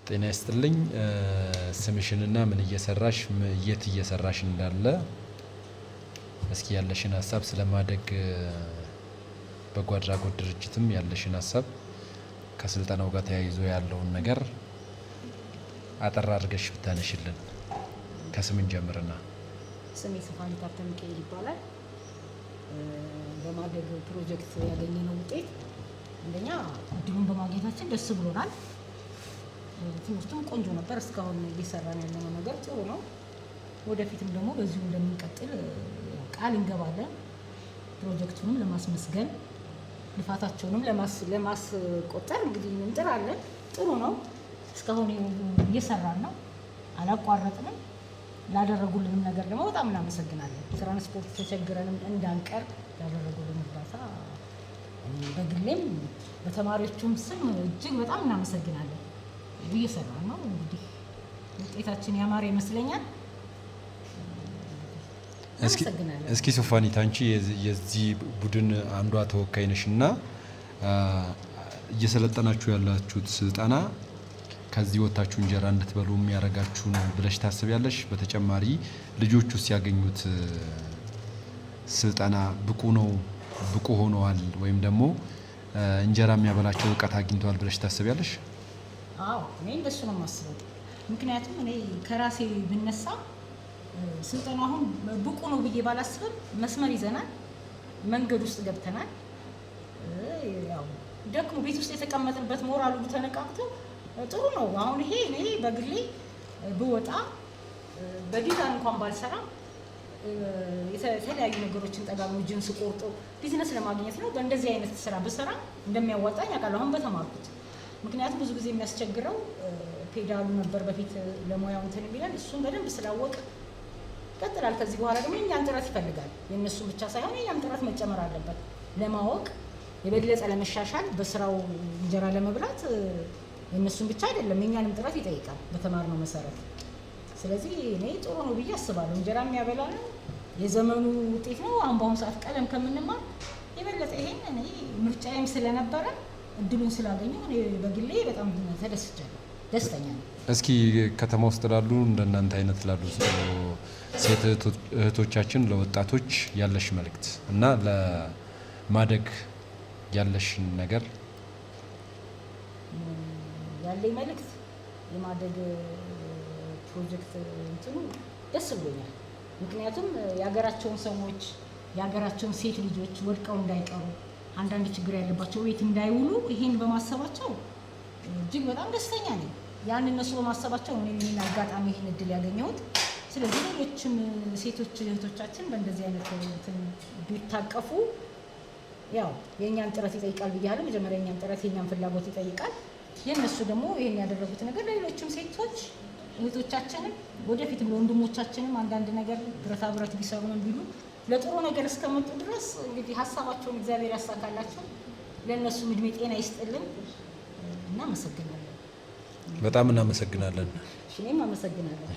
ጤና ይስጥልኝ ስምሽንና ምን እየሰራሽ የት እየሰራሽ እንዳለ እስኪ ያለሽን ሀሳብ ስለማደግ በጎ አድራጎት ድርጅትም ያለሽን ሀሳብ ከስልጠናው ጋር ተያይዞ ያለውን ነገር አጠር አድርገሽ ብታነሽልን። ከስምን ጀምርና። ስሜ ስፋኒ ሀብተ ሚካኤል ይባላል። በማደግ ፕሮጀክት ያገኘነው ውጤት አንደኛ እድሉን በማግኘታችን ደስ ብሎናል። ትምህርቱም ቆንጆ ነበር። እስካሁን እየሰራን ያለነው ነገር ጥሩ ነው። ወደፊትም ደግሞ በዚሁ እንደምንቀጥል ቃል እንገባለን። ፕሮጀክቱንም ለማስመስገን ልፋታቸውንም ለማስቆጠር እንግዲህ እንጥራለን። ጥሩ ነው። እስካሁን እየሰራን ነው፣ አላቋረጥንም። ላደረጉልንም ነገር ደግሞ በጣም እናመሰግናለን። ትራንስፖርት ተቸግረንም እንዳንቀር ያደረጉልን እርዳታ በግሌም በተማሪዎቹም ስም እጅግ በጣም እናመሰግናለን። እየሰራን ነው። እንግዲህ ውጤታችን ያማረ ይመስለኛል። እስኪ ሶፋኒት አንቺ የዚህ ቡድን አንዷ ተወካይ ነሽና እየሰለጠናችሁ ያላችሁት ስልጠና ከዚህ ወጣችሁ እንጀራ እንድትበሉ የሚያረጋችሁ ነው ብለሽ ታስቢያለሽ? በተጨማሪ ልጆቹ ሲያገኙት ስልጠና ብቁ ሆነዋል ወይም ደግሞ እንጀራ የሚያበላቸው እውቀት አግኝተዋል ብለሽ ታስቢያለሽ? አዎ እኔ እንደሱ ነው የማስበው። ምክንያቱም እኔ ከራሴ ብነሳ ስልጠናው አሁን ብቁ ነው ብዬ ባላስብም መስመር ይዘናል፣ መንገድ ውስጥ ገብተናል። ያው ደክሞ ቤት ውስጥ የተቀመጥንበት ሞራሉ ተነቃቅቶ ጥሩ ነው። አሁን ይሄ እኔ በግሌ ብወጣ በዲዛይን እንኳን ባልሰራ የተለያዩ ነገሮችን ጠጋሚ ጅንስ ቆርጦ ቢዝነስ ለማግኘት ነው። በእንደዚህ አይነት ስራ ብሰራ እንደሚያዋጣኝ አውቃለሁ አሁን በተማርኩት። ምክንያቱም ብዙ ጊዜ የሚያስቸግረው ፔዳሉ ነበር በፊት ለሙያው እንትን የሚለን እሱን በደንብ ስላወቅ ይቀጥላል። ከዚህ በኋላ ደግሞ የእኛን ጥረት ይፈልጋል። የእነሱን ብቻ ሳይሆን የእኛም ጥረት መጨመር አለበት። ለማወቅ የበለጠ ለመሻሻል በስራው እንጀራ ለመብላት የእነሱን ብቻ አይደለም የእኛንም ጥረት ይጠይቃል በተማርነው መሰረት። ስለዚህ እኔ ጥሩ ነው ብዬ አስባለሁ። እንጀራ የሚያበላ ነው፣ የዘመኑ ውጤት ነው። አሁን በአሁኑ ሰዓት ቀለም ከምንማር የበለጠ ይሄን እኔ ምርጫዬም ስለነበረ እድሉን ስላገኘው እኔ በግሌ በጣም ተደስቻለሁ፣ ደስተኛ ነኝ። እስኪ ከተማ ውስጥ ላሉ እንደናንተ አይነት ላሉ ሴት እህቶቻችን ለወጣቶች ያለሽ መልእክት እና ለማደግ ያለሽን ነገር። ያለኝ መልእክት የማደግ ፕሮጀክት እንትኑ ደስ ብሎኛል። ምክንያቱም የሀገራቸውን ሰዎች የሀገራቸውን ሴት ልጆች ወድቀው እንዳይቀሩ አንዳንድ ችግር ያለባቸው ቤት እንዳይውሉ ይሄን በማሰባቸው እጅግ በጣም ደስተኛ ነኝ። ያን እነሱ በማሰባቸው ነው እኔ አጋጣሚ ይሄን እድል ያገኘሁት። ስለዚህ ሌሎችም ሴቶች እህቶቻችን በእንደዚህ አይነት እንትን ቢታቀፉ ያው የእኛን ጥረት ይጠይቃል ብያለሁ። መጀመሪያ የእኛን ጥረት የእኛን ፍላጎት ይጠይቃል። የእነሱ ደግሞ ይሄን ያደረጉት ነገር ለሌሎችም ሴቶች እህቶቻችንም ወደፊትም ለወንድሞቻችንም አንዳንድ ነገር ብረታ ብረት ቢሰሩ ነው ቢሉ ለጥሩ ነገር እስከመጡ ድረስ እንግዲህ ሀሳባቸውን እግዚአብሔር ያሳካላቸው። ለእነሱም እድሜ ጤና ይስጥልን። እናመሰግናለን። በጣም እናመሰግናለን። እኔም አመሰግናለሁ።